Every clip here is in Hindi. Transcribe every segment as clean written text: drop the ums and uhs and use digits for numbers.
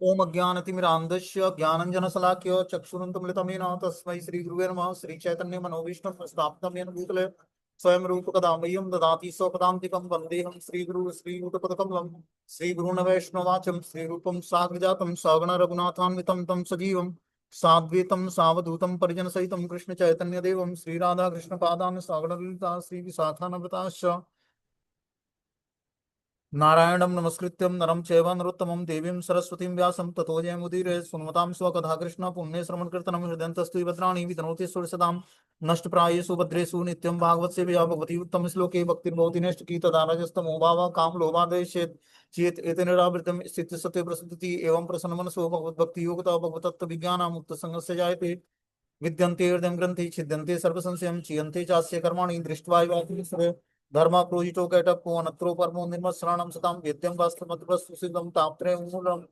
ओम अज्ञानतिमिरान्धस्य ज्ञानञ्जनशलाकया चक्षुरुन्मीलितं तस्मै श्रीगुरुवे नमः। श्रीचैतन्यमनोभीष्टं स्थापितं येन भूतले स्वयं रूपकदा मह्यं ददाति स्वपदान्तिकं वन्देऽहं श्रीगुरु श्रीयुतपदकमलं श्रीगुरून् वैष्णवाचं श्रीरूपं साग्रजातं सगण रघुनाथान्वितं तं सजीवं साद्वैतं सावधूतं परिजनसहितं कृष्णचैतन्यदेवं श्रीराधाकृष्णपादान् सगणललिता श्रीविशाखान्विताश्च नारायणं नमस्कृत्यं नरं चैव नरोत्तमं देवीं सरस्वतीं व्यासं ततो जयमुदीरये सुन्वतां स्वकथा कृष्ण पुण्यश्रवणकीर्तनं हृदयन्तस्तु भद्राणि वितनोति सुरसदां नष्टप्रायेषु भद्रेषु नित्यं भागवत सेवया भगवती उत्तम श्लोके भक्तिर्भवति नैष्टिकी तदा रजस्तमो भावः कामलोभादेशेत् चेत् एतेनैरावृतं स्थितिः सत्ये प्रसिद्धिः एवं प्रसन्नमनसो भगवद्भक्तियोगता भगवतत्त्वविज्ञानामुक्तसङ्गस्य जायते विद्यन्ते हृदयं ग्रन्थि छिद्यन्ते सर्वसंशयं चीयन्ते चास्य कर्माणि दृष्ट्वा एव धर्म प्रोजितो कैटप्पो अनत्रो परमो निर्मत्सरणं सतां वेद्यं वास्तवमद्वस्तुसिद्धं तापत्रयं मूलम्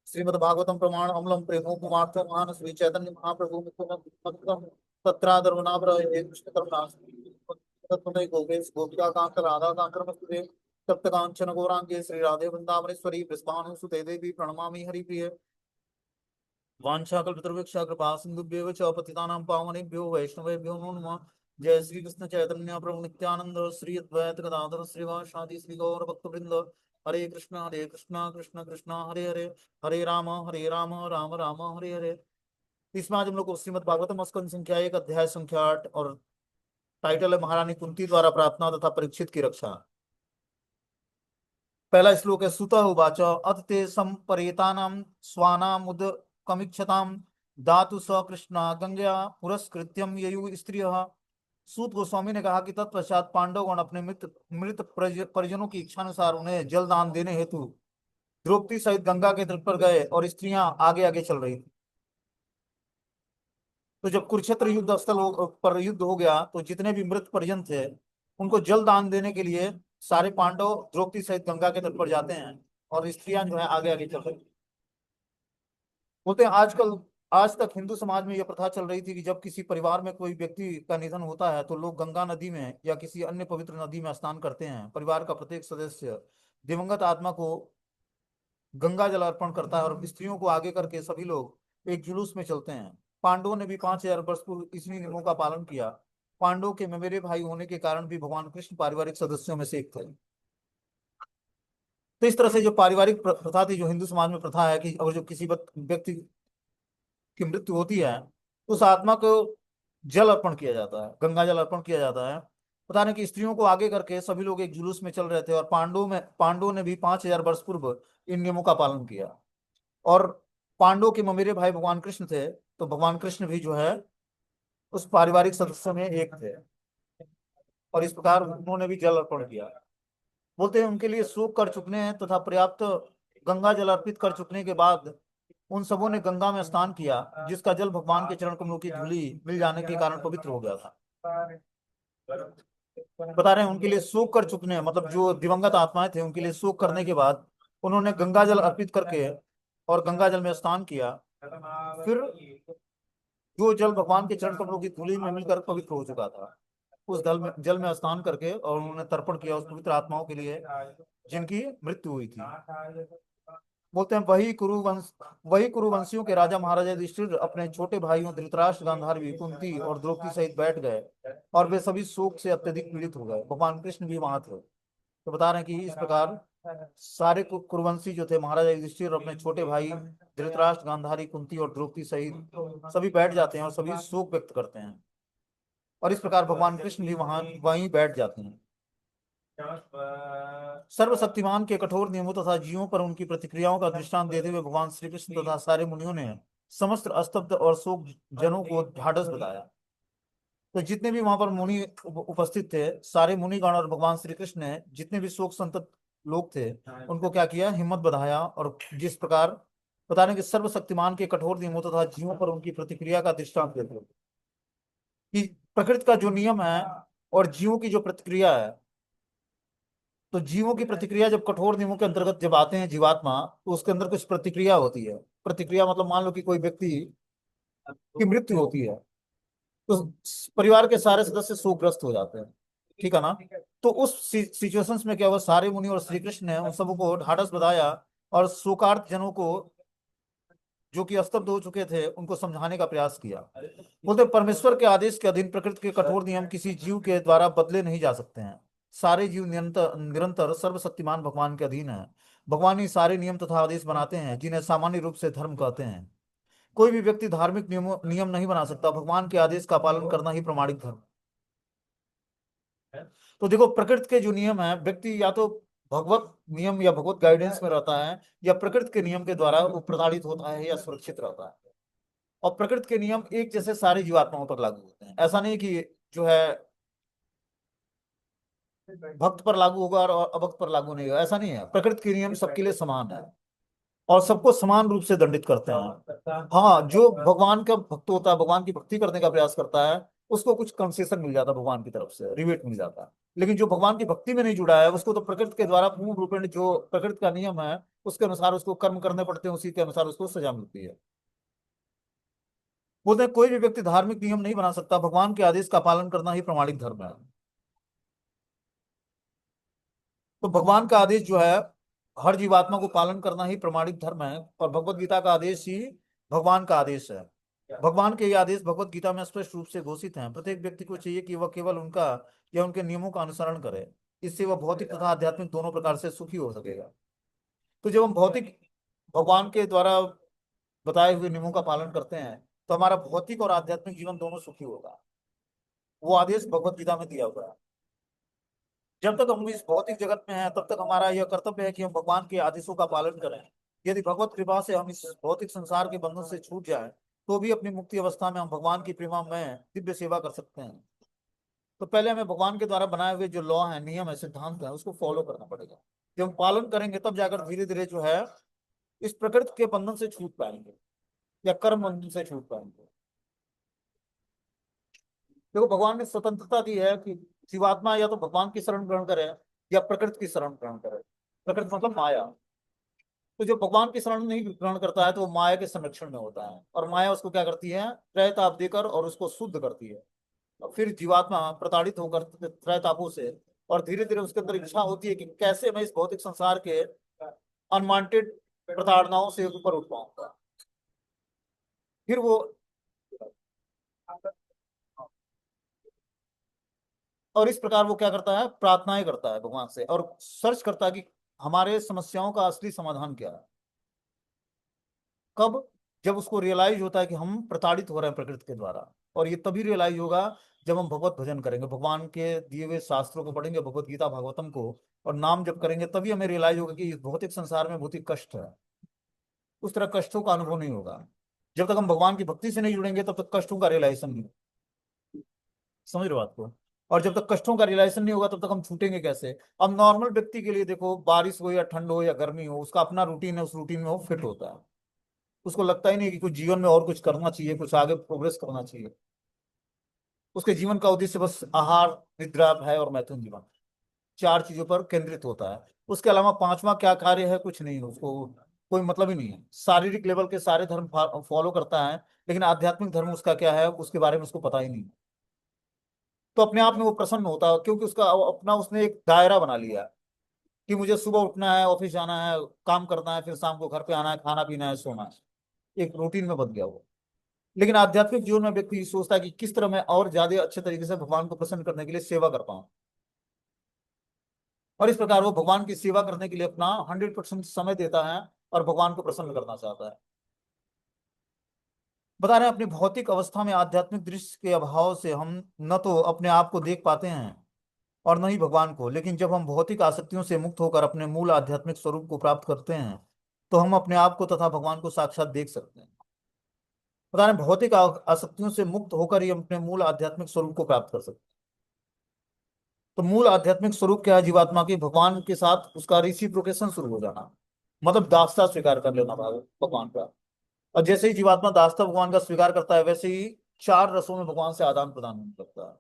श्रीमद्भागवतं प्रमाण अम्लं प्रेमोपमार्थं महान श्री चैतन्य महाप्रभु मुकुन्दं तत्रादरुणाभर हे कृष्ण करुणा तत्त्वमय गोपेश गोपिका कांत राधा कांत नमस्ते तप्त कांचन गौरांगे श्री राधे वृंदावनेश्वरी वृषभानुसुते देवी प्रणमामि हरिप्रिय वाञ्छाकल्पतरुवृक्षा कृपा सिन्धुभ्येव च पतितानां पावनेभ्यो वैष्णवेभ्यो नमो नमः। जय श्री कृष्ण चैतन्य प्रभु नित्यानंद श्री अद्वैत गदाधर श्रीवासादि श्री गौर भक्तवृंद हरे कृष्णा कृष्ण कृष्ण हरे हरे हरे राम राम राम हरे हरे। इसमें आज हम लोग को श्रीमद् भागवतम स्कंद संख्या 1 अध्याय संख्या 8 और टाइटल है महारानी कुंती द्वारा प्रार्थना तथा परीक्षित की रक्षा। पहला श्लोक है सुत उवाच अथ ते संपरेतानां स्वानामुद कमिक्षतां धातु स कृष्णा गंगया पुरस्कृत्यम ययु स्त्रियः। सूत गोस्वामी ने कहा कि तत्पश्चात पांडवगण अपने मृत मृत परिजनों की इच्छानुसार उन्हें जल दान देने हेतु द्रौपदी सहित गंगा के तट पर गए और स्त्रियां आगे आगे चल रही थी। तो जब कुरुक्षेत्र युद्ध स्थल पर युद्ध हो गया तो जितने भी मृत परिजन थे उनको जल दान देने के लिए सारे पांडव द्रौपदी सहित गंगा के तट पर जाते हैं और स्त्रियां जो है आगे आगे चल रही। बोलते हैं आजकल आज तक हिंदू समाज में यह प्रथा चल रही थी कि जब किसी परिवार में कोई व्यक्ति का निधन होता है तो लोग गंगा नदी में या किसी अन्य पवित्र नदी में स्नान करते हैं। परिवार का प्रत्येक सदस्य दिवंगत आत्मा को गंगा जल अर्पण करता है और स्त्रियों को आगे करके सभी लोग एक जुलूस में चलते हैं। पांडवों ने भी 5000 वर्ष पूर्व इन्हीं नियमों का पालन किया। पांडवों के मेरे भाई होने के कारण भी भगवान कृष्ण पारिवारिक सदस्यों में से एक थे। तो इस तरह से जो पारिवारिक प्रथा थी, जो हिंदू समाज में प्रथा है कि अगर जो किसी व्यक्ति की मृत्यु होती है तो उस आत्मा को जल अर्पण किया जाता है, गंगा जल अर्पण किया जाता है। बता रहे कि स्त्रियों को आगे करके सभी लोग एक जुलूस में चल रहे थे और पांडवों ने भी 5000 वर्ष पूर्व इन नियमों का पालन किया। और पांडवों के ममेरे भाई भगवान कृष्ण थे तो भगवान कृष्ण भी जो है उस पारिवारिक सदस्यों में एक थे और इस प्रकार उन्होंने भी जल अर्पण किया। बोलते हैं उनके लिए शोक कर चुकने हैं तथा पर्याप्त गंगा जल अर्पित कर चुकने के बाद उन सबों ने गंगा में स्नान किया जिसका जल भगवान के चरण कमलों की धूली मिल जाने के कारण पवित्र हो गया था। बता रहे हैं उनके लिए शोक कर चुकने हैं, मतलब जो दिवंगत आत्माएं थे उनके लिए शोक करने के बाद उन्होंने गंगा जल अर्पित करके और गंगा जल में स्नान किया। फिर जो जल भगवान के चरण कमलों की धूली में मिलकर पवित्र हो चुका था उस जल में स्नान करके और उन्होंने तर्पण किया उस पवित्र आत्माओं के लिए जिनकी मृत्यु हुई थी। बोलते हैं वही कुरुवंशियों के राजा महाराजा युधिष्ठिर अपने छोटे भाइयों धृतराष्ट्र गांधारी कुंती और द्रौपदी सहित बैठ गए और वे सभी शोक से अत्यधिक पीड़ित हो गए। भगवान कृष्ण भी वहां थे। तो बता रहे हैं कि इस प्रकार सारे कुरुवंशी जो थे महाराजा युधिष्ठिर अपने छोटे भाई धृतराष्ट्र गांधारी कुंती और द्रौपदी सहित सभी बैठ जाते हैं और सभी शोक व्यक्त करते हैं और इस प्रकार भगवान कृष्ण भी वहीं बैठ जाते हैं। सर्वशक्तिमान के कठोर नियमों तथा जीवों पर उनकी प्रतिक्रियाओं का दृष्टांत देते हुए भगवान श्री कृष्ण तथा सारे मुनियों ने समस्त अस्तब्ध और शोक जनों को ढाढ़स बताया। तो जितने भी वहां पर मुनि उपस्थित थे सारे मुनिगण और भगवान श्री कृष्ण ने जितने भी शोक संतप्त लोग थे उनको क्या किया, हिम्मत बढ़ाया। और जिस प्रकार बताने कि सर्वशक्तिमान के कठोर नियमों तथा जीवों पर उनकी प्रतिक्रिया का दृष्टांत देते हुए कि प्रकृति का जो नियम है और जीवों की जो प्रतिक्रिया है, तो जीवों की प्रतिक्रिया जब कठोर नियमों के अंतर्गत जब आते हैं जीवात्मा तो उसके अंदर कुछ प्रतिक्रिया होती है। प्रतिक्रिया मतलब मान लो कि कोई व्यक्ति की मृत्यु होती है तो परिवार के सारे सदस्य शोकग्रस्त हो जाते हैं, ठीक है ना। तो उस सिचुएशंस में क्या हुआ, सारे मुनि और श्री कृष्ण ने उन सबको ढाढ़स बंधाया और शोकार्त जनों को जो कि स्तब्ध हो चुके थे उनको समझाने का प्रयास किया। बोलते परमेश्वर के आदेश के अधीन प्रकृति के कठोर नियम किसी जीव के द्वारा बदले नहीं जा सकते हैं। सारे जीव निरंतर निरंतर सर्वशक्तिमान भगवान के अधीन है। भगवान ही सारे नियम तथा आदेश बनाते हैं जिन्हें सामान्य रूप से धर्म कहते हैं। कोई भी व्यक्ति धार्मिक नियम नहीं बना सकता। भगवान के आदेश का पालन करना ही प्रमाणिक धर्म है। तो देखो प्रकृति के जो नियम है, व्यक्ति या तो भगवत नियम या भगवत गाइडेंस में रहता है, या प्रकृति के नियम के द्वारा वो प्रताड़ित होता है या सुरक्षित रहता है। और प्रकृति के नियम एक जैसे सारी जीवात्माओं पर लागू होते हैं। ऐसा नहीं कि जो है भक्त पर लागू होगा और अभक्त पर लागू नहीं होगा, ऐसा नहीं है। प्रकृति के नियम सबके लिए समान है और सबको समान रूप से दंडित करते हैं। हाँ, जो भगवान का भक्त होता है, भगवान की भक्ति करने का प्रयास करता है, उसको कुछ कंसेशन मिल जाता है, भगवान की तरफ से रिबेट मिल जाता है। लेकिन जो भगवान की भक्ति में नहीं जुड़ा है, उसको तो प्रकृति के द्वारा पूर्ण रूप में जो प्रकृति का नियम है उसके अनुसार उसको कर्म करने पड़ते हैं, उसी के अनुसार उसको सजा मिलती है। बोलते हैं कोई भी व्यक्ति धार्मिक नियम नहीं बना सकता। भगवान के आदेश का पालन करना ही प्रमाणिक धर्म है। तो भगवान का आदेश जो है, हर जीवात्मा को पालन करना ही प्रमाणिक धर्म है। और भगवत गीता का आदेश ही भगवान का आदेश है। भगवान के ये आदेश भगवत गीता में स्पष्ट रूप से घोषित हैं। प्रत्येक व्यक्ति को चाहिए कि वह केवल उनका या उनके नियमों का अनुसरण करे। इससे वह भौतिक तथा आध्यात्मिक दोनों प्रकार से सुखी हो सकेगा। तो जब हम भौतिक भगवान के द्वारा बताए हुए नियमों का पालन करते हैं तो हमारा भौतिक और आध्यात्मिक जीवन दोनों सुखी होगा। वो आदेश भगवत गीता में दिया हुआ है। जब तक हम इस भौतिक जगत में हैं तब तक हमारा यह कर्तव्य है कि हम भगवान के आदेशों का पालन करें। यदि भगवत कृपा से हम इस भौतिक संसार के बंधन से छूट जाएं तो भी अपनी मुक्ति अवस्था में हम भगवान की प्रेमा में दिव्य सेवा कर सकते हैं। तो पहले हमें भगवान के द्वारा बनाए हुए जो लॉ है, नियम है, सिद्धांत है, उसको फॉलो करना पड़ेगा। जब हम पालन करेंगे तब जाकर धीरे धीरे जो है इस प्रकृति के बंधन से छूट पाएंगे या कर्म बंधन से छूट पाएंगे। देखो भगवान ने स्वतंत्रता दी है कि जीवात्मा या तो भगवान की शरण ग्रहण करे या प्रकृति की शरण ग्रहण करे। प्रकृति मतलब माया। तो जो भगवान की शरण नहीं ग्रहण करता है तो वो माया के संरक्षण में होता है, और माया उसको क्या करती है, त्रय ताप देकर और उसको शुद्ध करती है। और फिर जीवात्मा प्रताड़ित होकर त्रय तापों से, और धीरे धीरे उसके अंदर इच्छा होती है कि कैसे मैं इस भौतिक संसार के अनवांटेड प्रताड़नाओं से ऊपर उठ पाऊंगा। फिर वो, और इस प्रकार वो क्या करता है, प्रार्थनाएं करता है भगवान से और सर्च करता है कि हमारे समस्याओं का असली समाधान क्या है। कब? जब उसको रियलाइज होता है कि हम प्रताड़ित हो रहे हैं प्रकृति के द्वारा। और ये तभी रियलाइज होगा जब हम भगवत भजन करेंगे, भगवान के दिए हुए शास्त्रों को पढ़ेंगे, भगवत गीता भागवतम को, और नाम जब करेंगे तभी हमें रियलाइज होगा कि इस भौतिक संसार में भौतिक कष्ट है। उस तरह कष्टों का अनुभव नहीं होगा। जब तक हम भगवान की भक्ति से नहीं जुड़ेंगे तब तक कष्टों का रियलाइजेशन नहीं। समझ रहे हो बात को? और जब तक कष्टों का रियलाइजेशन नहीं होगा तब तक हम छूटेंगे कैसे? अब नॉर्मल व्यक्ति के लिए देखो, बारिश हो या ठंड हो या गर्मी हो, उसका अपना रूटीन है, उस रूटीन में वो फिट होता है। उसको लगता ही नहीं कि कुछ जीवन में और कुछ करना चाहिए, कुछ आगे प्रोग्रेस करना चाहिए। उसके जीवन का उद्देश्य बस आहार, निद्रा, भय और मैथुन जीवन, चार चीजों पर केंद्रित होता है। उसके अलावा पांचवा क्या कार्य है, कुछ नहीं है उसको, कोई मतलब ही नहीं है। शारीरिक लेवल के सारे धर्म फॉलो करता है, लेकिन आध्यात्मिक धर्म उसका क्या है उसके बारे में उसको पता ही नहीं। तो अपने आप में वो प्रसन्न होता है क्योंकि उसका अपना उसने एक दायरा बना लिया है कि मुझे सुबह उठना है, ऑफिस जाना है, काम करना है, फिर शाम को घर पे आना है, खाना पीना है, सोना है। एक रूटीन में बन गया वो। लेकिन आध्यात्मिक जीवन में व्यक्ति सोचता है कि किस तरह मैं और ज्यादा अच्छे तरीके से भगवान को प्रसन्न करने के लिए सेवा कर पाऊं। और इस प्रकार वो भगवान की सेवा करने के लिए अपना 100% समय देता है और भगवान को प्रसन्न करना चाहता है। बता रहे हैं अपनी भौतिक अवस्था में आध्यात्मिक दृश्य के अभाव से हम न तो अपने आप को देख पाते हैं और न ही भगवान को। लेकिन जब हम भौतिक आसक्तियों से मुक्त होकर अपने मूल आध्यात्मिक स्वरूप को प्राप्त करते हैं तो हम अपने आप को तथा भगवान को साक्षात देख सकते हैं। बता रहे हैं भौतिक आसक्तियों से मुक्त होकर ही हम अपने मूल आध्यात्मिक स्वरूप को प्राप्त कर सकते हैं। तो मूल आध्यात्मिक स्वरूप क्या है जीवात्मा की? भगवान के साथ उसका रिसिप्रोकेशन शुरू हो जाना, मतलब दासता स्वीकार कर लेना भगवान का। और जैसे ही जीवात्मा दासता भगवान का स्वीकार करता है वैसे ही चार रसों में भगवान से आदान प्रदान होने लगता है।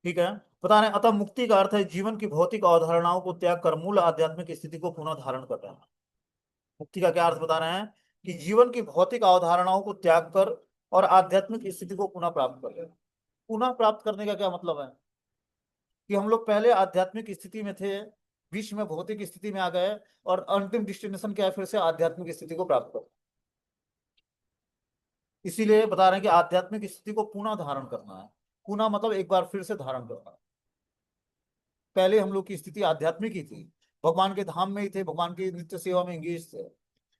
ठीक है। बता रहे हैं अतः मुक्ति का अर्थ है जीवन की भौतिक अवधारणाओं को त्याग कर मूल आध्यात्मिक स्थिति को पुनः धारण कर लेना। मुक्ति का क्या अर्थ बता रहे हैं? कि जीवन की भौतिक अवधारणाओं को त्याग कर और आध्यात्मिक स्थिति को पुनः प्राप्त कर लेना। पुनः प्राप्त करने का क्या मतलब है? कि हम लोग पहले आध्यात्मिक स्थिति में थे विश्व में भौतिक स्थिति में आ गए और अंतिम डेस्टिनेशन क्या है, फिर से आध्यात्मिक स्थिति को प्राप्त कर। इसीलिए बता रहे हैं कि आध्यात्मिक स्थिति को पुनः धारण करना है। पुनः मतलब एक बार फिर से धारण करना। पहले हम लोग की स्थिति आध्यात्मिक ही थी, भगवान के धाम में ही थे, भगवान की नित्य सेवा में इंगेज थे।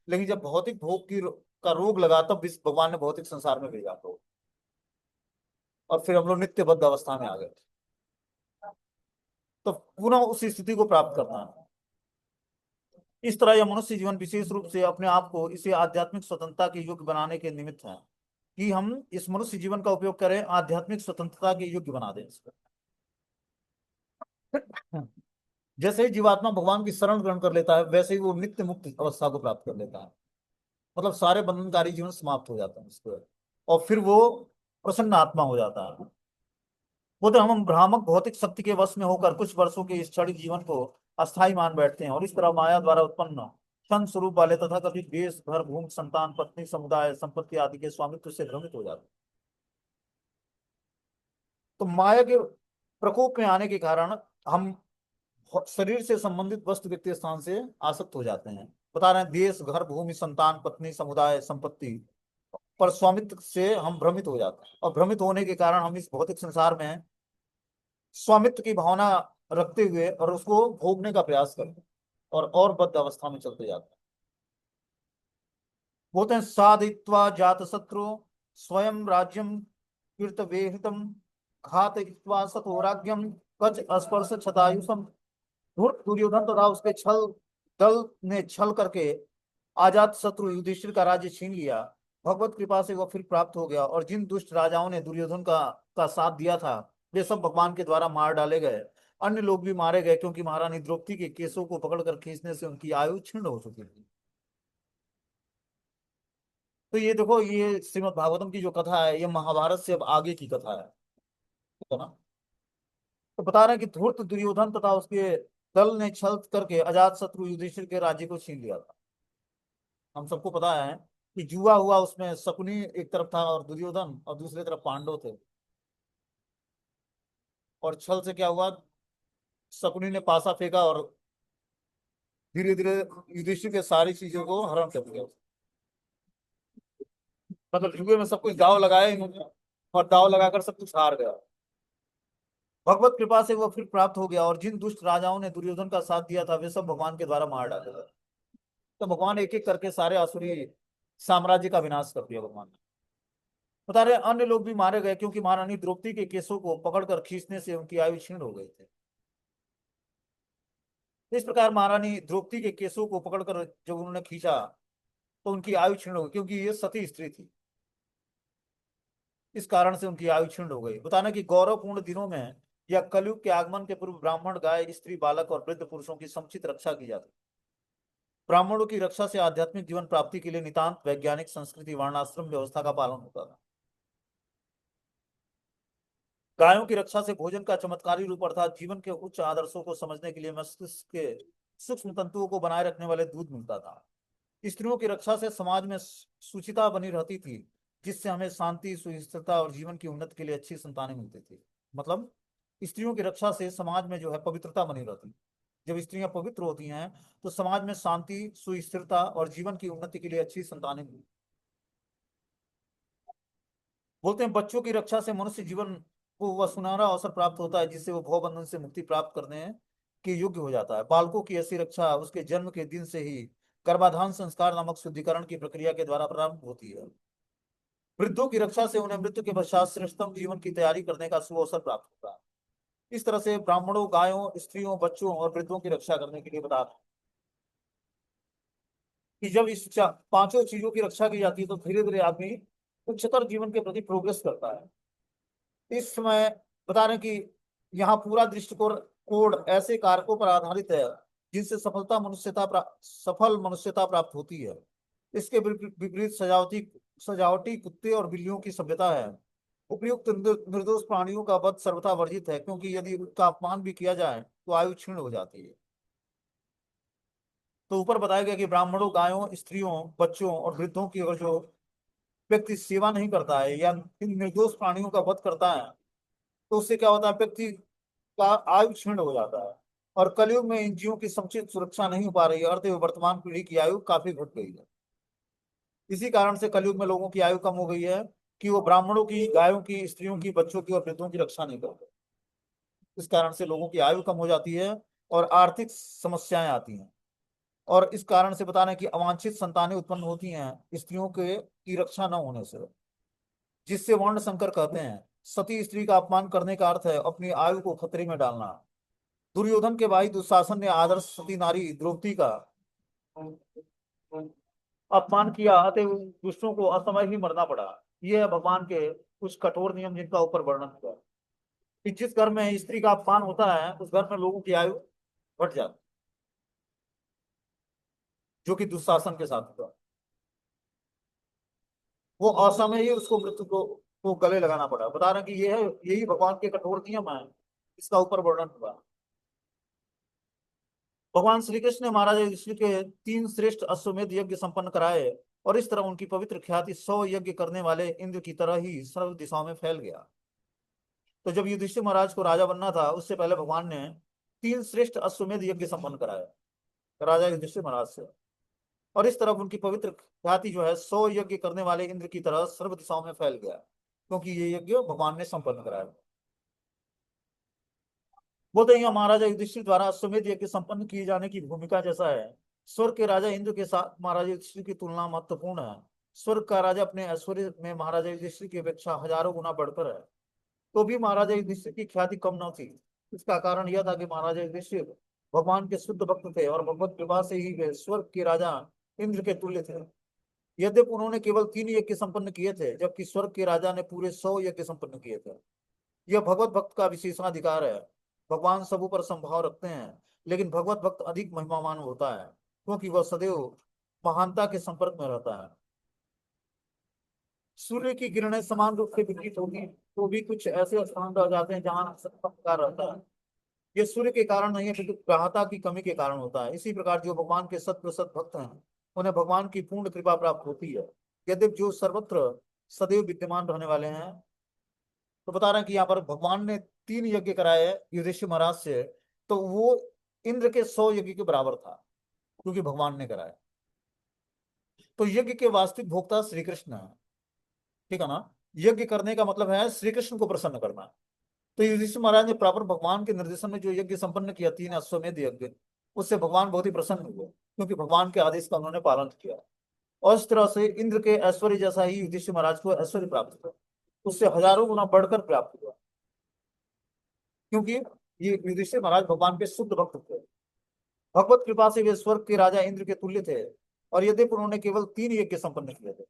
लेकिन जब भौतिक भोग का रोग लगा तब भगवान ने भौतिक संसार में भेजा तो, और फिर हम लोग नित्य बद्ध अवस्था में आ गए। तो पुनः उस स्थिति को प्राप्त करना है। इस तरह यह मनुष्य जीवन विशेष रूप से अपने आप को इसे आध्यात्मिक स्वतंत्रता के योग्य बनाने के निमित्त है, कि हम इस मनुष्य जीवन का उपयोग करें, आध्यात्मिक स्वतंत्रता के योग्य बना दें इसको। जैसे ही जीवात्मा भगवान की शरण ग्रहण कर लेता है, वैसे ही वो नित्य मुक्त अवस्था को प्राप्त कर लेता है। मतलब सारे बंधनकारी जीवन समाप्त हो जाता है उसको, और फिर वो प्रसन्न आत्मा हो जाता है। वो तो हम भ्रामक भौतिक शक्ति के वश में होकर कुछ वर्षों के इस क्षणिक जीवन को अस्थायी मान बैठते हैं, और इस तरह माया द्वारा उत्पन्न क्षण स्वरूप वाले तथा कथित देश घर भूमि संतान पत्नी समुदाय संपत्ति आदि के स्वामित्व से भ्रमित हो जाते हैं। तो माया के प्रकोप में आने के कारण हम शरीर से संबंधित वस्तु व्यक्ति स्थान से आसक्त हो जाते हैं। बता रहे हैं देश घर भूमि संतान पत्नी समुदाय संपत्ति पर स्वामित्व से हम भ्रमित हो जाते हैं, और भ्रमित होने के कारण हम इस भौतिक संसार में स्वामित्व की भावना रखते हुए और उसको भोगने का प्रयास करते हैं, और बद्ध अवस्था में चलते जाते हैं। बोलते हैं साधित्वा जात शत्रु स्वयं राज्यम कीर्तवेहितम घातयित्वा सतोराज्ञम कच स्पर्श छतायुषम। धूर्त दुर्योधन तथा उसके छल दल ने छल करके आजात शत्रु युधिष्ठिर का राज्य छीन लिया। भगवत कृपा से वह फिर प्राप्त हो गया, और जिन दुष्ट राजाओं ने दुर्योधन का साथ दिया था, वे सब भगवान के द्वारा मार डाले गए। अन्य लोग भी मारे गए, क्योंकि महारानी द्रौपदी के केसों को पकड़कर खींचने से उनकी आयु क्षीण हो चुकी थी। तो ये देखो, ये श्रीमद् भागवतम की जो कथा है, ये महाभारत से अब आगे की कथा है, ठीक है ना। तो बता रहे हैं कि धूर्त दुर्योधन तथा उसके दल ने छल करके अजात शत्रु युधिष्ठिर के राज्य को छीन लिया था। हम सबको पता है कि जुआ हुआ, उसमें शकुनी एक तरफ था और दुर्योधन, और दूसरी तरफ पांडव थे। और छल से क्या हुआ, शकुनी ने पासा फेंका और धीरे धीरे युधिष्ठिर के सारी चीजों को हरण कर लिया। मतलब जुए में सब कुछ दाव लगाया इन्होंने, और दाव लगाकर सब कुछ हार गया। भगवत कृपा से वो फिर प्राप्त हो गया, और जिन दुष्ट राजाओं ने दुर्योधन का साथ दिया था, वे सब भगवान के द्वारा मार डाले गए। तो भगवान एक एक करके सारे आसुरी साम्राज्य का विनाश कर दिया भगवान ने। बता रहे अन्य लोग भी मारे गए, क्योंकि महारानी द्रौपदी के केसों को पकड़कर खींचने से उनकी आयु क्षीण हो गई थी। इस प्रकार महारानी द्रौपदी के केसों को पकड़कर जब उन्होंने खींचा, तो उनकी आयु क्षीण हो गई, क्योंकि ये सती स्त्री थी। इस कारण से उनकी आयु क्षीण हो गई। बताना कि गौरवपूर्ण दिनों में या कलयुग के आगमन के पूर्व ब्राह्मण गाय स्त्री बालक और वृद्ध पुरुषों की समुचित रक्षा की जाती। ब्राह्मणों की रक्षा से आध्यात्मिक जीवन प्राप्ति के लिए नितांत वैज्ञानिक संस्कृति वर्णाश्रम व्यवस्था का पालन होता था। गायों की रक्षा से भोजन का चमत्कारी रूप अर्थात जीवन के उच्च आदर्शों को समझने के लिए मस्तिष्क के सूक्ष्म तंतुओं को बनाए रखने वाले दूध मिलता था। स्त्रियों की रक्षा से समाज में सुचिता बनी रहती थी, जिससे हमें शांति सुस्थिरता और जीवन की उन्नति के लिए अच्छी संतानें मिलती थी। मतलब स्त्रियों की रक्षा से समाज में जो है पवित्रता बनी रहती। जब स्त्रियां पवित्र होती हैं, तो समाज में शांति सुस्थिरता और जीवन की उन्नति के लिए अच्छी संतानें मिलती। बोलते हैं बच्चों की रक्षा से मनुष्य जीवन को वह सुनहरा अवसर प्राप्त होता है, जिससे वो भवबंधन से मुक्ति प्राप्त करने के योग्य हो जाता है। बालकों की ऐसी रक्षा उसके जन्म के दिन से ही गर्भाधान संस्कार नामक शुद्धिकरण की प्रक्रिया के द्वारा प्रारंभ होती है। वृद्धों की रक्षा से उन्हें मृत्यु के पश्चात श्रेष्ठतम जीवन की तैयारी करने का शुभ अवसर प्राप्त होता है। इस तरह से ब्राह्मणों गायों स्त्रियों बच्चों और वृद्धों की रक्षा करने के लिए बता रहे हैं कि जब इस पांचों चीजों की रक्षा की जाती है, तो धीरे धीरे आदमी उच्चतर जीवन के प्रति प्रोग्रेस करता है। इस समय बता रहे हैं कि यहाँ पूरा दृष्टिकोण कोड ऐसे कारकों पर आधारित है, जिनसे सफल मनुष्यता प्राप्त होती है। इसके विपरीत सजावटी सजावटी कुत्ते और बिल्लियों की सभ्यता है। उपयुक्त निर्दोष प्राणियों का वध सर्वथा वर्जित है, क्योंकि यदि उनका अपमान भी किया जाए तो आयु क्षीण हो जाती है। तो ऊपर बताया गया कि ब्राह्मणों गायों स्त्रियों बच्चों और वृद्धों की अगर जो व्यक्ति सेवा नहीं करता है या इन निर्दोष प्राणियों का वध करता है, तो उससे क्या होता है, व्यक्ति का आयु क्षीण हो जाता है। और कलयुग में इन जीवों की समुचित सुरक्षा नहीं हो पा रही है, अतः वर्तमान पीढ़ी की आयु काफी घट गई है। इसी कारण से कलयुग में लोगों की आयु कम हो गई है कि वो ब्राह्मणों की, गायों की, स्त्रियों की, बच्चों की और वृद्धों की रक्षा नहीं करते। इस कारण से लोगों की आयु कम हो जाती है और आर्थिक समस्याएं आती हैं। और इस कारण से बता रहे हैं कि अवांछित संतानें उत्पन्न होती हैं स्त्रियों के की रक्षा न होने से, जिससे वर्ण संकर कहते हैं। सती स्त्री का अपमान करने का अर्थ है अपनी आयु को खतरे में डालना। दुर्योधन के भाई दुशासन ने आदर्श सती नारी द्रौपदी का अपमान किया, अतः दुष्टों को असमय ही मरना पड़ा। यह है भगवान के कुछ कठोर नियम जिनका ऊपर वर्णन किया कि जिस घर में स्त्री का अपमान होता है उस घर में लोगों की आयु घट जाती, जो कि दुशासन के साथ हुआ। वो असमय ही उसको मृत्यु को गले लगाना पड़ा। बता रहे हैं कि ये है, यही भगवान के कठोर नियम है, इसका ऊपर वर्णन हुआ। भगवान श्री कृष्ण ने महाराज युधिष्ठिर के 3 श्रेष्ठ अश्वमेध यज्ञ संपन्न कराए और इस तरह उनकी पवित्र ख्याति 100 यज्ञ करने वाले इंद्र की तरह ही सर्व दिशाओं में फैल गया। तो जब युधिष्ठिर महाराज को राजा बनना था उससे पहले भगवान ने 3 श्रेष्ठ अश्वमेध यज्ञ संपन्न कराए राजा युधिष्ठिर महाराज से, और इस तरफ उनकी पवित्र ख्याति जो है 100 यज्ञ करने वाले इंद्र की तरह सर्व दिशाओं में फैल गया, क्योंकि ये यज्ञ भगवान ने संपन्न कराया। बोलते हैं महाराजा युधिष्ठिर द्वारा अश्वमेध यज्ञ संपन्न किए जाने की भूमिका जैसा है, स्वर्ग के राजा इंद्र के साथ महाराजा युधिष्ठिर की तुलना महत्वपूर्ण है। स्वर्ग का राजा अपने ऐश्वर्य में महाराजा युधिष्ठिर की अपेक्षा हजारों गुना बढ़कर है, तो भी महाराजा युधिष्ठिर की ख्याति कम न थी। इसका कारण यह था कि महाराजा युधिष्ठिर भगवान के शुद्ध भक्त थे और भगवत कृपा से ही वे स्वर्ग के राजा इंद्र के तुल्य थे। यद्यपि उन्होंने केवल 3 यज्ञ संपन्न किए थे, जबकि स्वर्ग के राजा ने पूरे 100 यज्ञ संपन्न किए थे। यह भगवत भक्त का विशेषाधिकार है। भगवान सब पर संभाव रखते हैं, लेकिन भगवत भक्त अधिक महिमावान होता है क्योंकि वह सदैव महानता के संपर्क में रहता है। सूर्य की किरणें समान रूप से वितरित होगी तो भी कुछ ऐसे स्थान रह जाते हैं जहां प्रकाश रहता है। ये सूर्य के कारण नहीं है, क्योंकि ग्राहता की कमी के कारण होता है। इसी प्रकार जो भगवान के शत प्रतिशत भक्त हैं उन्हें भगवान की पूर्ण कृपा प्राप्त होती है। यद्यपि जो सर्वत्र सदैव विद्यमान रहने वाले हैं। तो बता रहे हैं कि यहाँ पर भगवान ने 3 यज्ञ कराए युधिष्ठिर महाराज से, तो वो इंद्र के 100 यज्ञ के बराबर था, क्योंकि भगवान ने कराया। तो यज्ञ के वास्तविक भोक्ता श्री कृष्ण है, ठीक है ना। यज्ञ करने का मतलब है श्री कृष्ण को प्रसन्न करना। तो युधिष्ठिर महाराज ने प्रॉपर भगवान के निर्देशन में जो यज्ञ संपन्न किया 3 अश्वमेध यज्ञ, उससे भगवान बहुत ही प्रसन्न हुए, क्योंकि भगवान के आदेश का उन्होंने पालन किया। और इस तरह से इंद्र के ऐश्वर्य जैसा ही युधिष्ठिर महाराज को ऐश्वर्य प्राप्त हुआ, उससे हजारों गुना बढ़कर प्राप्त हुआ, क्योंकि ये युधिष्ठिर महाराज भगवान के शुद्ध भक्त थे। भगवत कृपा से वे स्वर्ग के राजा इंद्र के तुल्य थे, और यद्यपि उन्होंने केवल 3 यज्ञ संपन्न किए थे,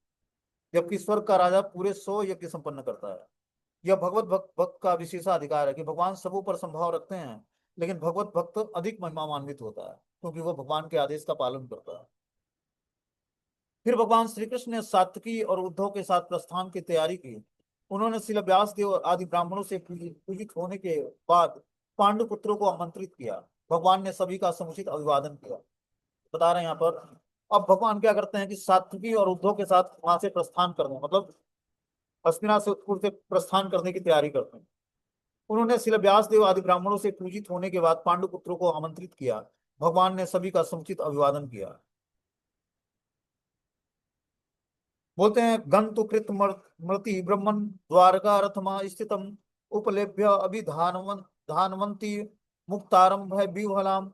जबकि स्वर्ग का राजा पूरे 100 यज्ञ संपन्न करता है। यह भगवत भक्त का विशेषाधिकार है कि भगवान सबों पर संभाव रखते हैं, लेकिन भगवत भक्त अधिक महिमान्वित होता है क्योंकि वह भगवान के आदेश का पालन करता है। फिर भगवान श्री कृष्ण ने सात्विकी और उद्धव के साथ प्रस्थान की तैयारी की। उन्होंने शिल व्यास देव आदि ब्राह्मणों से पूजित होने के बाद पांडु पुत्रों को आमंत्रित किया। भगवान ने सभी का समुचित अभिवादन किया। बता रहे हैं यहाँ पर, अब भगवान क्या करते हैं कि सात्विकी और उद्धव के साथ वहां से प्रस्थान करने, मतलब हस्तिनापुर से प्रस्थान करने की तैयारी करते हैं। उन्होंने शिल व्यास देव आदि ब्राह्मणों से पूजित होने के बाद पांडु पुत्रों को आमंत्रित किया। भगवान ने सभी का समुचित अभिवादन किया। बोलते हैं गंतु कृत मृति ब्रह्मन द्वारका रथमा स्थितम उपलेभ्य धानवंती मुक्तारम भय विह्वलाम।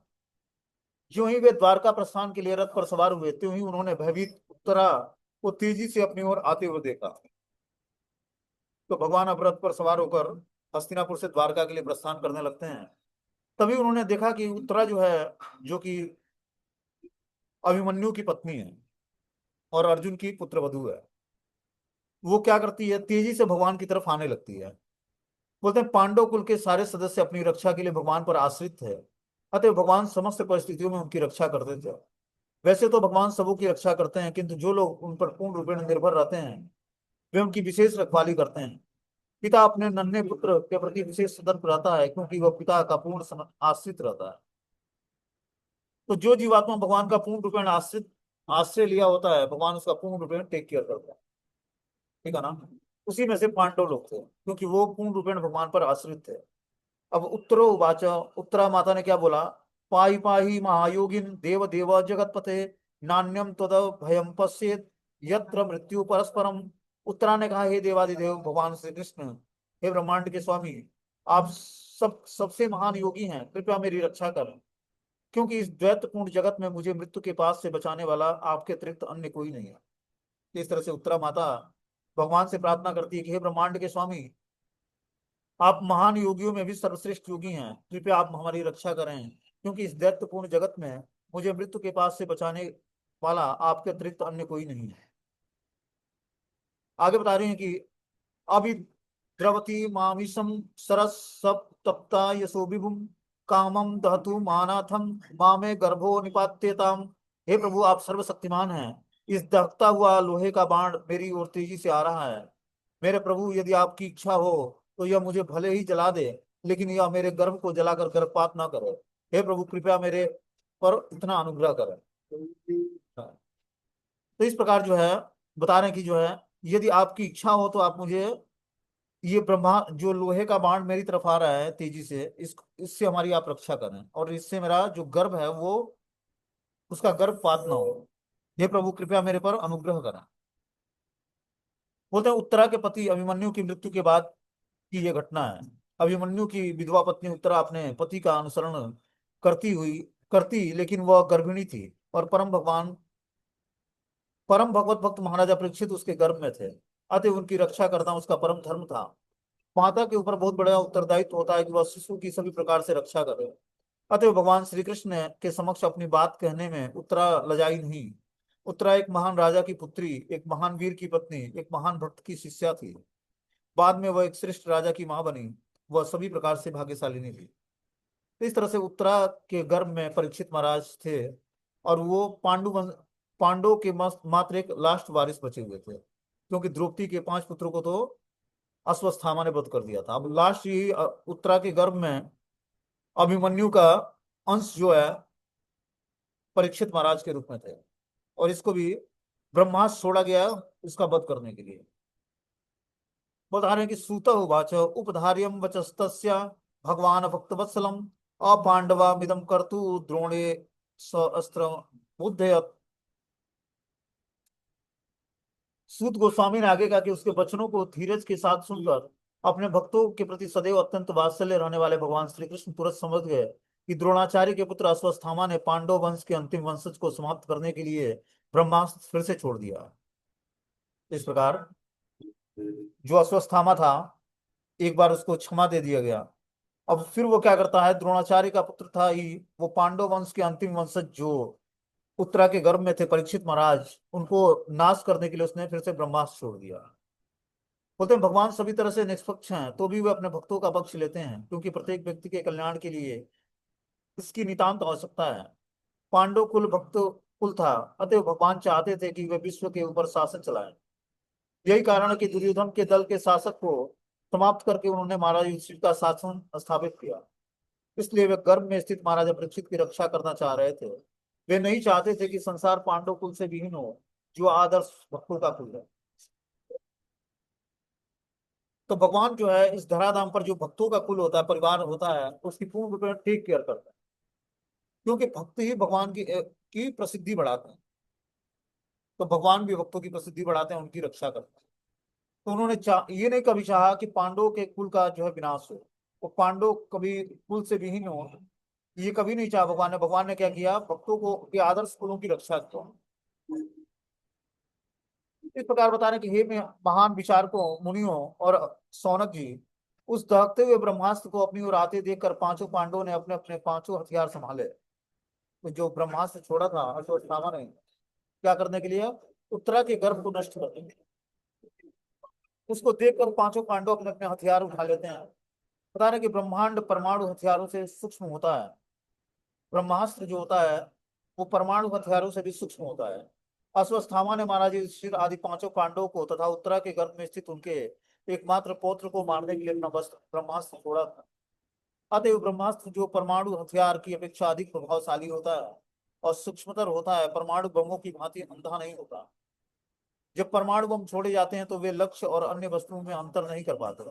जो ही वे द्वारका प्रस्थान के लिए रथ पर सवार हुए, त्यों ही उन्होंने भयभीत उत्तरा को तेजी से अपनी ओर आते हुए देखा। तो भगवान अब रथ पर सवार होकर हस्तिनापुर से द्वारका के लिए प्रस्थान करने लगते हैं। तभी उन्होंने देखा कि उत्तरा जो है, जो कि अभिमन्यु की पत्नी है और अर्जुन की पुत्रवधू है, वो क्या करती है, तेजी से भगवान की तरफ आने लगती है। बोलते हैं पांडव कुल के सारे सदस्य अपनी रक्षा के लिए भगवान पर आश्रित थे, अतः भगवान समस्त परिस्थितियों में उनकी रक्षा करते थे। वैसे तो भगवान सबों की रक्षा करते हैं, किंतु जो लोग उन पर पूर्ण रूपेण निर्भर रहते हैं वे उनकी विशेष रखवाली करते हैं। पिता अपने नन्हे पुत्र के प्रति विशेष सतर्क रहता है, क्योंकि वह पिता का पूर्ण आश्रित रहता है। तो जो जीवात्मा भगवान का पूर्ण रूपेण आश्रित आश्रय लिया होता है, भगवान उसका पूर्ण रूपेण टेक केयर करता है, ठीक है ना। उसी में से पांडव लोग थे, क्योंकि वो पूर्ण रूपेण भगवान पर आश्रित थे। अब उत्तरो वाचा, उत्तरा माता ने क्या बोला पाहि पाहि महायोगिन देव देव जगतपते नान्यम तद भयम पश्येत यत्र मृत्यु परस्परम। उत्तरा ने कहा, हे देवादिदेव भगवान श्री कृष्ण, हे ब्रह्मांड के स्वामी, आप सबसे महान योगी हैं, कृपया मेरी रक्षा करें, क्योंकि इस द्वैतपूर्ण जगत में मुझे मृत्यु के पास से बचाने वाला आपके अतिरिक्त अन्य कोई नहीं है। इस तरह से उत्तरा माता भगवान से प्रार्थना करती है कि हे ब्रह्मांड के स्वामी, आप महान योगियों में भी सर्वश्रेष्ठ योगी हैं, कृपया आप हमारी रक्षा करें, क्योंकि इस दैत्यपूर्ण जगत में मुझे मृत्यु के पास से बचाने वाला आपके अतिरिक्त अन्य कोई नहीं है। आगे बता रहे हैं कि अभी द्रवती मामिषम सरस सब तप्ता यशोभिभुम कामम दहतु मानाथम मामे गर्भो निपात्यताम। हे प्रभु, आप सर्वशक्तिमान हैं, इस दहकता हुआ लोहे का बाण मेरी ओर तेजी से आ रहा है। मेरे प्रभु, यदि आपकी इच्छा हो तो यह मुझे भले ही जला दे, लेकिन यह मेरे गर्भ को जलाकर गर्भपात ना करे। हे प्रभु, कृपया मेरे पर इतना अनुग्रह करें। तो इस प्रकार जो है बता रहे हैं कि जो है, यदि आपकी इच्छा हो तो आप मुझे ये ब्रह्मा जो लोहे का बाण मेरी तरफ आ रहा है तेजी से, इससे हमारी आप रक्षा करें, और इससे मेरा जो गर्भ है वो उसका गर्भपात ना हो। हे प्रभु, कृपया मेरे पर अनुग्रह करें। बोलते हैं उत्तरा के पति अभिमन्यु की मृत्यु के बाद की यह घटना है। अभिमन्यु की विधवा पत्नी उत्तरा अपने पति का अनुसरण करती, लेकिन वह गर्भिणी थी, और परम भगवत भक्त महाराजा परीक्षित उसके गर्भ में थे, अतः उनकी रक्षा करना उसका परम धर्म था। माता के ऊपर बहुत बड़ा उत्तरदायित्व होता है कि वह शिशु की सभी प्रकार से रक्षा करे। अतः भगवान श्री कृष्ण के समक्ष अपनी बात कहने में उत्तरा लजाई नहीं। उत्तरा एक महान राजा की पुत्री, एक महान वीर की पत्नी, एक महान भक्त की शिष्या थी। बाद में वह एक श्रेष्ठ राजा की मां बनी। वह सभी प्रकार से भाग्यशालिनी थी। तो इस तरह से उत्तरा के गर्भ में परीक्षित महाराज थे, और वो पांडवों के मात्र एक लास्ट वारिस बचे हुए थे, क्योंकि द्रौपदी के 5 पुत्रों को तो अश्वत्थामा ने वध कर दिया था। अब लास्ट ही उत्तरा के गर्भ में अभिमन्यु का अंश जो है परीक्षित महाराज के रूप में थे, और इसको भी ब्रह्मास्त्र छोड़ा गया उसका वध करने के लिए। बता रहे हैं कि सूत उवाच उपधार्यम वचस्तस्य भगवान भक्तवत्सलम अपांडवामिदं कर्तु द्रोणे स अस्त्र बुद्धयत। सूत गोस्वामी ने आगे कहा कि उसके वचनों को धीरज के साथ सुनकर अपने भक्तों के प्रति सदैव अत्यंत वात्सल्य रहने वाले भगवान श्री कृष्ण तुरंत समझ गए कि द्रोणाचार्य के पुत्र अश्वत्थामा ने पांडव वंश के अंतिम वंशज को समाप्त करने के लिए ब्रह्मास्त्र फिर से छोड़ दिया। इस प्रकार जो अश्वत्थामा था, एक बार उसको क्षमा दे दिया गया। अब फिर वो क्या करता है, द्रोणाचार्य का पुत्र था ही, वो पांडव वंश के अंतिम वंशज जो उत्तरा के गर्भ में थे परीक्षित महाराज, उनको नाश करने के लिए उसने फिर से ब्रह्मास्त्र छोड़ दिया। बोलते हैं भगवान सभी तरह से निष्पक्ष हैं, तो भी वे अपने भक्तों का पक्ष लेते हैं, क्योंकि प्रत्येक व्यक्ति के कल्याण के लिए इसकी नितांत आवश्यकता है। पांडव कुल भक्त कुल था, अतः भगवान चाहते थे कि वे विश्व के ऊपर शासन चलाएं। यही कारण है कि दुर्योधन के दल के शासक को समाप्त करके उन्होंने महाराज युधिष्ठिर का शासन स्थापित किया। इसलिए वे गर्भ में स्थित महाराजा परीक्षित की रक्षा करना चाह रहे थे। वे नहीं चाहते थे कि संसार पांडव कुल से विहीन हो, जो आदर्श भक्तों का कुल है। तो भगवान जो है इस धराधाम पर जो भक्तों का कुल होता है, परिवार होता है, उसकी पूर्ण रूप में टेक केयर करता है, क्योंकि भक्त ही भगवान की प्रसिद्धि बढ़ाते हैं। तो भगवान भी भक्तों की प्रसिद्धि बढ़ाते हैं, उनकी रक्षा करते हैं। तो उन्होंने ये नहीं कभी चाहा कि पांडवों के कुल का जो है विनाश हो, वो पांडव कभी कुल से विहीन हो, ये कभी नहीं चाहा भगवान ने। भगवान ने क्या किया, भक्तों को के आदर्श कुलों की रक्षा की। इस प्रकार बता रहे कि हे महान विचारकों, मुनियों और सौनक जी, उस दहकते हुए ब्रह्मास्त्र को अपनी ओर आते देखकर पांचों पांडवों ने अपने अपने पांचों हथियार संभाले। तो जो ब्रह्मास्त्र छोड़ा था अश्वत्थामा ने, क्या करने के लिए, उत्तरा के गर्भ को नष्ट करने के लिए। उसको देखकर पांचों पांडव अपने अपने हथियार उठा लेते हैं। बता रहे कि ब्रह्मांड परमाणु हथियारों से सूक्ष्म होता है। ब्रह्मास्त्र जो होता है वो परमाणु हथियारों से भी सूक्ष्म होता है। अश्वत्थामा ने महाराज युधिष्ठिर आदि पांचों पांडवों को तथा उत्तरा के गर्भ में स्थित उनके एकमात्र पौत्र को मारने के लिए अपना ब्रह्मास्त्र छोड़ा था। अतएव ब्रह्मास्त्र जो परमाणु हथियार की अपेक्षा अधिक प्रभावशाली होता है और सूक्ष्मतर होता है, परमाणु बमों की भांति अंधा नहीं होता। जब परमाणु बम छोड़े जाते हैं तो वे लक्ष्य और अन्य वस्तुओं में अंतर नहीं कर पाते,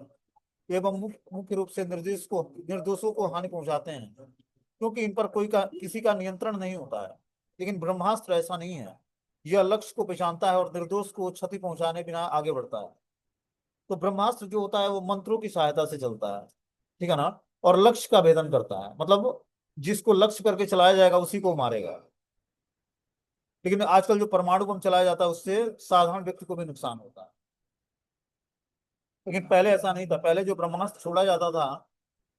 एवं मुख्य रूप से निर्दोषों को हानि पहुंचाते हैं। क्योंकि इन पर किसी का नियंत्रण नहीं होता है। लेकिन ब्रह्मास्त्र ऐसा नहीं है, यह लक्ष्य को पहचानता है और निर्दोष को क्षति पहुंचाने बिना आगे बढ़ता है। तो ब्रह्मास्त्र जो होता है वो मंत्रों की सहायता से चलता है, ठीक है ना, और लक्ष्य का भेदन करता है, मतलब जिसको लक्ष्य करके चलाया जाएगा उसी को मारेगा। लेकिन आजकल जो परमाणु बम चलाया जाता है उससे साधारण व्यक्ति को भी नुकसान होता है। लेकिन पहले ऐसा नहीं था, पहले जो ब्रह्मास्त्र छोड़ा जाता था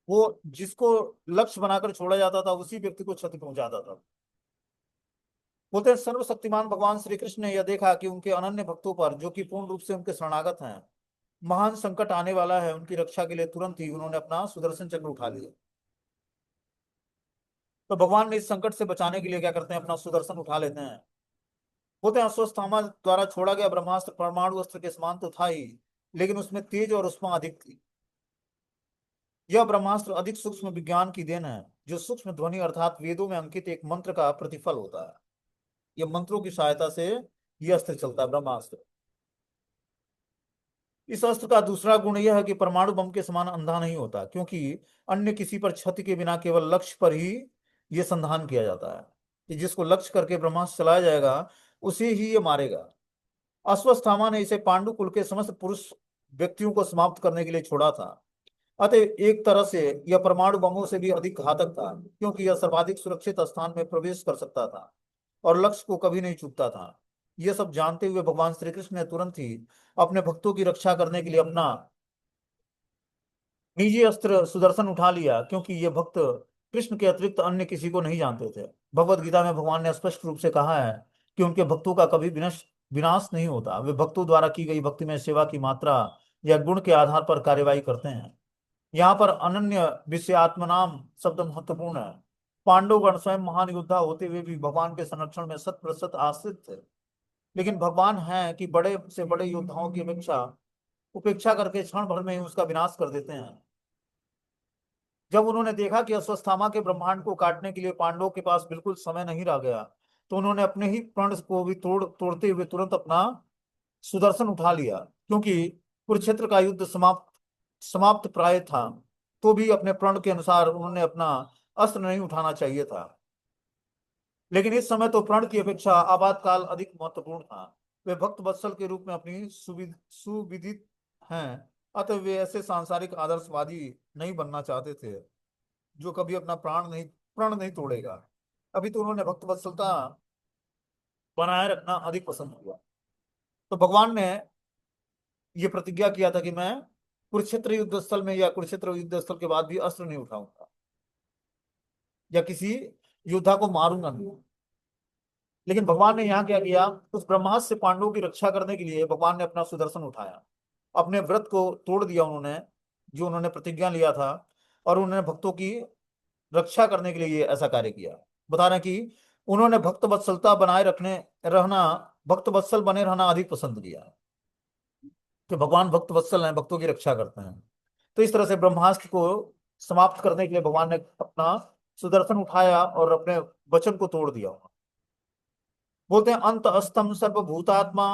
वो जिसको लक्ष्य बनाकर छोड़ा जाता था उसी व्यक्ति को क्षति पहुंचाता था। बोलते हैं सर्वशक्तिमान भगवान श्री कृष्ण ने यह देखा कि उनके अनन्य भक्तों पर, जो कि पूर्ण रूप से उनके शरणागत हैं, महान संकट आने वाला है। उनकी रक्षा के लिए तुरंत ही उन्होंने अपना सुदर्शन चक्र उठा लिया। तो भगवान ने इस संकट से बचाने के लिए क्या करते हैं, अपना सुदर्शन उठा लेते हैं। बोलते हैं अश्वत्थामा द्वारा छोड़ा गया ब्रह्मास्त्र परमाणु अस्त्र के समान तो था ही, लेकिन उसमें तेज और उष्मा अधिक थी। यह ब्रह्मास्त्र अधिक सूक्ष्म विज्ञान की देन है, जो सूक्ष्म ध्वनि अर्थात वेदों में अंकित एक मंत्र का प्रतिफल होता है। यह मंत्रों की सहायता से यह अस्त्र चलता है, ब्रह्मास्त्र। इस अस्त्र का दूसरा गुण यह है कि परमाणु बम के समान अंधा नहीं होता, क्योंकि अन्य किसी पर क्षति के बिना केवल लक्ष्य पर ही यह संधान किया जाता है कि जिसको लक्ष्य करके ब्रह्मास्त्र चलाया जाएगा उसे ही ये मारेगा। अश्वत्थामा ने इसे पांडु कुल के समस्त पुरुष व्यक्तियों को समाप्त करने के लिए छोड़ा था। अतः एक तरह से यह परमाणु बमों से भी अधिक घातक था, क्योंकि यह सर्वाधिक सुरक्षित स्थान में प्रवेश कर सकता था और लक्ष्य को कभी नहीं चूकता था। यह सब जानते हुए भगवान श्री कृष्ण ने तुरंत ही अपने भक्तों की रक्षा करने के लिए अपना निजी अस्त्र सुदर्शन उठा लिया, क्योंकि ये भक्त कृष्ण के अतिरिक्त अन्य किसी को नहीं जानते थे। भगवत गीता में भगवान ने स्पष्ट रूप से कहा है कि उनके भक्तों का कभी विनाश विनाश नहीं होता। वे भक्तों द्वारा की गई भक्ति में सेवा की मात्रा या गुण के आधार पर कार्यवाही करते हैं। यहाँ पर अनन्य विषयात्मनाम शब्द महत्वपूर्ण है। पांडवगण स्वयं महान योद्धा होते हुए भी भगवान के संरक्षण में शत प्रतिशत आश्रित थे। लेकिन भगवान है कि बड़े से बड़े योद्धाओं की अपेक्षा उपेक्षा करके क्षण भर में ही उसका विनाश कर देते हैं। जब उन्होंने देखा कि अश्वत्थामा के ब्रह्मांड को काटने के लिए पांडवों के पास बिल्कुल समय नहीं रह गया, तो उन्होंने अपने ही प्रण को भी तोड़ते हुए तुरंत अपना सुदर्शन उठा लिया। क्योंकि कुरुक्षेत्र का युद्ध समाप्त समाप्त प्राय था, तो भी अपने प्रण के अनुसार उन्होंने अपना अस्त्र नहीं उठाना चाहिए था। लेकिन इस समय तो प्रण की अपेक्षा आपातकाल अधिक महत्वपूर्ण था। वे भक्त वत्सल के रूप में अपनी सुविदित हैं, अतः वे ऐसे सांसारिक आदर्शवादी नहीं बनना चाहते थे जो कभी अपना प्रण नहीं तोड़ेगा। अभी तो उन्होंने भक्त वत्सलता बनाए रखना अधिक पसंद किया। तो भगवान ने ये प्रतिज्ञा किया था कि मैं कुरुक्षेत्र युद्ध स्थल में या कुरुक्षेत्र युद्ध स्थल के बाद भी अस्त्र नहीं उठाऊंगा या किसी योद्धा को मारूंगा नहीं। लेकिन भगवान ने यहाँ क्या किया, उस ब्रह्मास्त्र से पांडवों की रक्षा करने के लिए भगवान ने अपना सुदर्शन उठाया। अपने व्रत को तोड़ दिया उन्होंने, जो उन्होंने प्रतिज्ञा लिया था, और उन्होंने भक्तों की रक्षा करने के लिए ये ऐसा कार्य किया। बता रहे हैं कि उन्होंने भक्त वत्सलता बनाए रखने रहना भक्त वत्सल बने रहना अधिक पसंद किया, कि भगवान भक्त वत्सल हैं, भक्तों की रक्षा करते हैं। तो इस तरह से ब्रह्मास्त्र को समाप्त करने के लिए भगवान ने अपना सुदर्शन उठाया और अपने वचन को तोड़ दिया। बोलते हैं अंत अस्तम सर्वभूतात्मा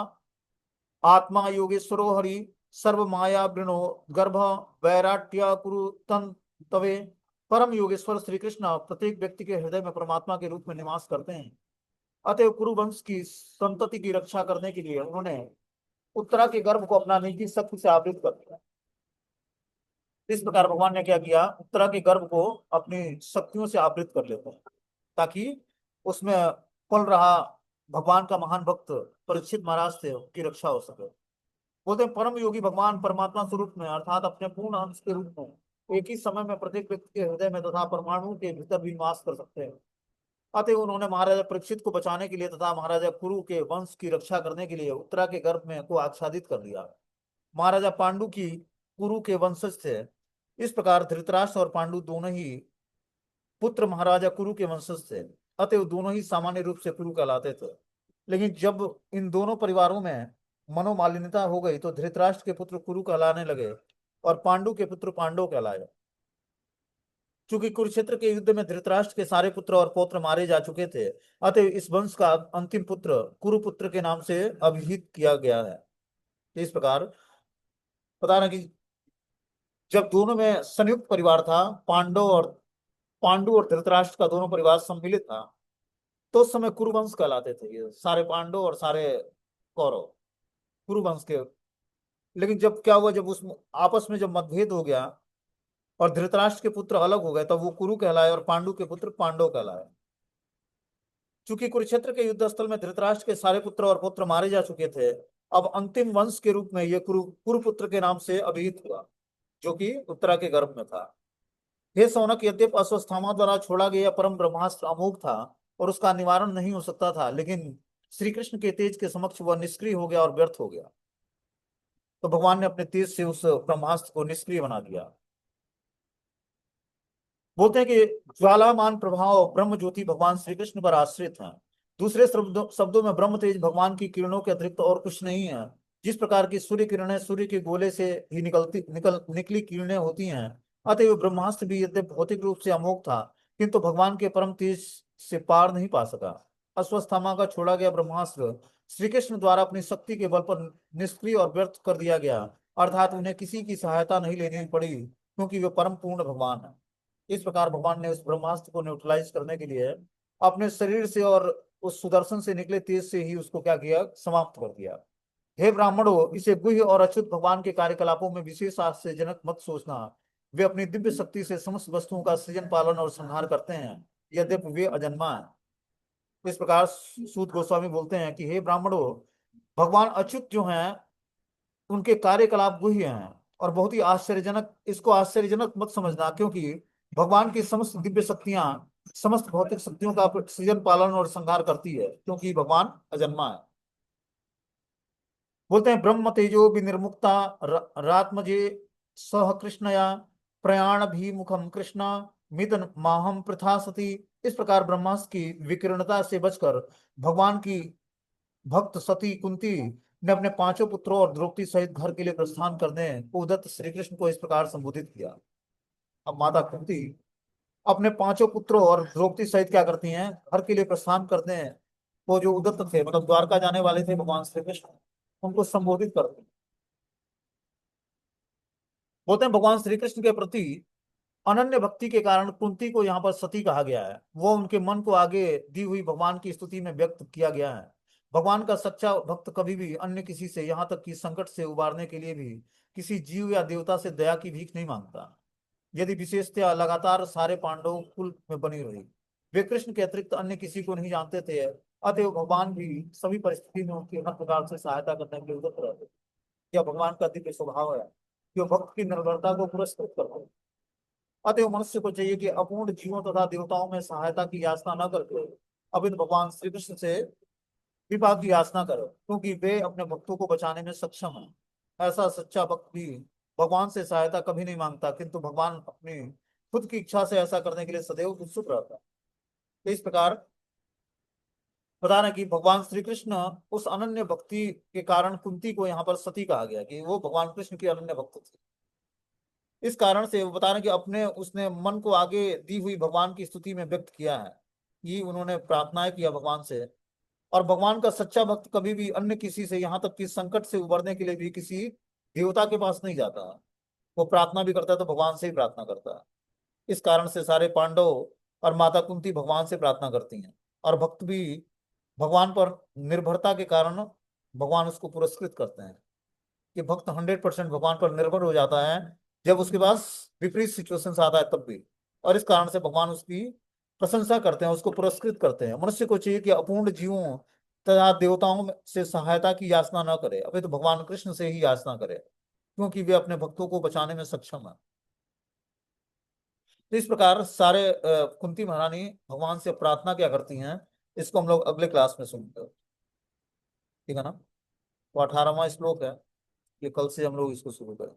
आत्मा योगेश्वरो हरि सर्व माया वृणो गर्भ वैराट्य कुरु तन तवे। परम योगेश्वर श्री कृष्ण प्रत्येक व्यक्ति के हृदय में परमात्मा के रूप में निवास करते हैं। अतएव कुरुवंश की संतति की रक्षा करने के लिए उन्होंने उत्तरा के गर्भ को अपना निजी शक्ति से आवृत कर दिया। इस प्रकार भगवान ने क्या किया, उत्तरा के गर्भ को अपनी शक्तियों से आवृत कर लेते हैं, ताकि उसमें पल रहा भगवान का महान भक्त परीक्षित महाराज से उनकी रक्षा हो सके। बोलते हैं परम योगी भगवान परमात्मा स्वरूप में अर्थात अपने पूर्ण अंश के रूप में एक ही समय में प्रत्येक व्यक्ति के हृदय में तथा परमाणु के भीतर भी निवास कर सकते हैं। अतः उन्होंने महाराजा परीक्षित को बचाने के लिए तथा महाराजा कुरु के वंश की रक्षा करने के लिए उत्तरा के गर्भ में को आच्छादित कर दिया। महाराजा पांडु की कुरु के वंशज थे। इस प्रकार धृतराष्ट्र और पांडु दोनों ही पुत्र महाराजा कुरु के वंशज थे। अतः दोनों ही सामान्य रूप से कुरु कहलाते थे। लेकिन जब इन दोनों परिवारों में मनोमालिन्यता हो गई तो धृतराष्ट्र के पुत्र कुरु कहलाने लगे और पांडु के पुत्र पांडव कहलाए। चूंकि कुरुक्षेत्र के युद्ध में धृतराष्ट्र के सारे पुत्र और पौत्र मारे जा चुके थे, अतः इस वंश का अंतिम पुत्र कुरुपुत्र के नाम से अभिहित किया गया है। इस प्रकार पता ना कि जब दोनों में संयुक्त परिवार था, पांडव और पांडु और धृतराष्ट्र का दोनों परिवार सम्मिलित था, तो उस समय कुरुवंश कहलाते थे ये सारे पांडव और सारे कौरव, कुरुवंश के। लेकिन जब क्या हुआ, जब उस आपस में जब मतभेद हो गया और धृतराष्ट्र के पुत्र अलग हो गए, तब वो कुरु कहलाए और पांडु के पुत्र पांडव कहलाए। चूंकि कुरुक्षेत्र के युद्ध स्थल में धृतराष्ट्र के सारे पुत्र और पुत्र मारे जा चुके थे, अब अंतिम वंश के रूप में यह कुरुपुत्र के नाम से अभिहित हुआ, जो कि उत्तरा के गर्भ में था। हे सौनक, यद्यपि अश्वत्थामा द्वारा छोड़ा गया परम ब्रह्मास्त्र अमोघ था और उसका निवारण नहीं हो सकता था, लेकिन श्री कृष्ण के तेज के समक्ष वह निष्क्रिय हो गया और व्यर्थ हो गया। तो भगवान ने अपने तेज से उस ब्रह्मास्त्र को निष्क्रिय बना दिया। बोलते हैं कि ज्वालामान प्रभाव ब्रह्म ज्योति भगवान श्री कृष्ण पर आश्रित है। दूसरे शब्दों में ब्रह्म तेज भगवान की किरणों के अतिरिक्त और कुछ नहीं है। जिस प्रकार की सूर्य किरणें सूर्य के गोले से ही निकली किरणें होती हैं, अतएव ब्रह्मास्त्र भी यद्यपि भौतिक रूप से अमोघ था, किंतु भगवान के परम तेज से पार नहीं पा सका। अश्वत्थामा का छोड़ा गया ब्रह्मास्त्र श्री कृष्ण द्वारा अपनी शक्ति के बल पर निष्क्रिय और व्यर्थ कर दिया गया, अर्थात उन्हें किसी की सहायता नहीं लेनी पड़ी, क्योंकि वे परम पूर्ण भगवान है। इस प्रकार भगवान ने उस ब्रह्मास्त्र को न्यूट्रलाइज करने के लिए अपने शरीर से और उस सुदर्शन से निकले तेज से ही उसको क्या किया, समाप्त कर दिया। हे ब्राह्मणों, इसे गुह्य और अच्युत भगवान के कार्यकलापों में विशेष आश्चर्यजनक मत सोचना। वे अपनी दिव्य शक्ति से समस्त वस्तुओं का सृजन पालन और संहार करते हैं, यद्यपि वे अजन्मा है। इस प्रकार सूत गोस्वामी बोलते हैं कि हे ब्राह्मणों, भगवान अच्युत जो हैं उनके कार्यकलाप गुह्य हैं और बहुत ही आश्चर्यजनक, इसको आश्चर्यजनक मत समझना, क्योंकि भगवान की समस्त दिव्य शक्तियां समस्त भौतिक शक्तियों का सृजन पालन और संहार करती है, क्योंकि भगवान अजन्मा है। बोलते हैं ब्रह्म तेजो विनिर्मुक्ता रात्मजे सह कृष्णया प्रयाण भी मुखम कृष्ण मिदन माहम प्रथा सती। इस प्रकार ब्रह्मास्त्र की विकिरणता से बचकर भगवान की भक्त सती कुंती ने अपने पांचों पुत्रों और द्रौपदी सहित घर के लिए प्रस्थान करने उद्यत श्री कृष्ण को इस प्रकार संबोधित किया। अब माता कुंती अपने पांचों पुत्रों और द्रौपदी सहित क्या करती हैं, घर के लिए प्रस्थान करते हैं। वो जो उद्यत थे, मतलब द्वारका जाने वाले थे भगवान श्री कृष्ण, उनको संबोधित करते हैं। बोलते हैं भगवान श्री कृष्ण के प्रति अनन्य भक्ति के कारण कुंती को यहाँ पर सती कहा गया है। वो उनके मन को आगे दी हुई भगवान की स्तुति में व्यक्त किया गया है। भगवान का सच्चा भक्त कभी भी अन्य किसी से, यहाँ तक कि संकट से उबारने के लिए भी किसी जीव या देवता से दया की भीख नहीं मांगता। यदि विशेषतया लगातार सारे पांडवों कुल में बनी रही, वे कृष्ण के अतिरिक्त अन्य किसी को नहीं जानते थे, अतएव भगवान भी सभी परिस्थिति में उनकी हर प्रकार से सहायता करने के लिए उद्यत रहते। यह भगवान का दिव्य स्वभाव है, जो भक्त की निर्भरता को पुरस्कृत करते हैं। अतएव मनुष्य को चाहिए कि अपूर्ण जीवों तथा देवताओं में सहायता की याचना न करके अविद भगवान श्री कृष्ण से कृपा की याचना करे, क्योंकि वे अपने भक्तों को बचाने में सक्षम हैं। ऐसा सच्चा भक्त भी भगवान से सहायता कभी नहीं मांगता, किंतु भगवान अपनी खुद की इच्छा से ऐसा करने के लिए सदैव उत्सुक रहता है। तो इस प्रकार बता रहे हैं कि भगवान श्री कृष्ण उस अनन्य भक्ति के कारण कुंती को यहाँ पर सती कहा गया, कि वो भगवान कृष्ण की अनन्य भक्त थी। इस कारण से वो बता रहे हैं कि अपने उसने मन को आगे दी हुई भगवान की स्तुति में व्यक्त किया है, ये उन्होंने प्रार्थनाएं किया भगवान से। और भगवान का सच्चा भक्त कभी भी अन्य किसी से, यहाँ तक कि संकट से उबरने के लिए भी किसी देवता के पास नहीं जाता। वो प्रार्थना भी करता है तो भगवान से ही प्रार्थना करता है। इस कारण से सारे पांडव और माता कुंती भगवान से प्रार्थना करती हैं, और भक्त भी भगवान पर निर्भरता के कारण भगवान उसको पुरस्कृत करते हैं। कि भक्त 100% भगवान पर निर्भर हो जाता है जब उसके पास विपरीत सिचुएशन आता है तब भी, और इस कारण से भगवान उसकी प्रशंसा करते हैं, उसको पुरस्कृत करते हैं। मनुष्य को चाहिए कि अपूर्ण जीवों तथा देवताओं से सहायता की याचना न करे, अभी तो भगवान कृष्ण से ही याचना करे, क्योंकि वे अपने भक्तों को बचाने में सक्षम है। तो इस प्रकार सारे कुंती महारानी भगवान से प्रार्थना क्या करती हैं, इसको हम लोग अगले क्लास में सुनेंगे। ठीक है ना। तो 18वां श्लोक है, ये कल से हम लोग इसको शुरू करें।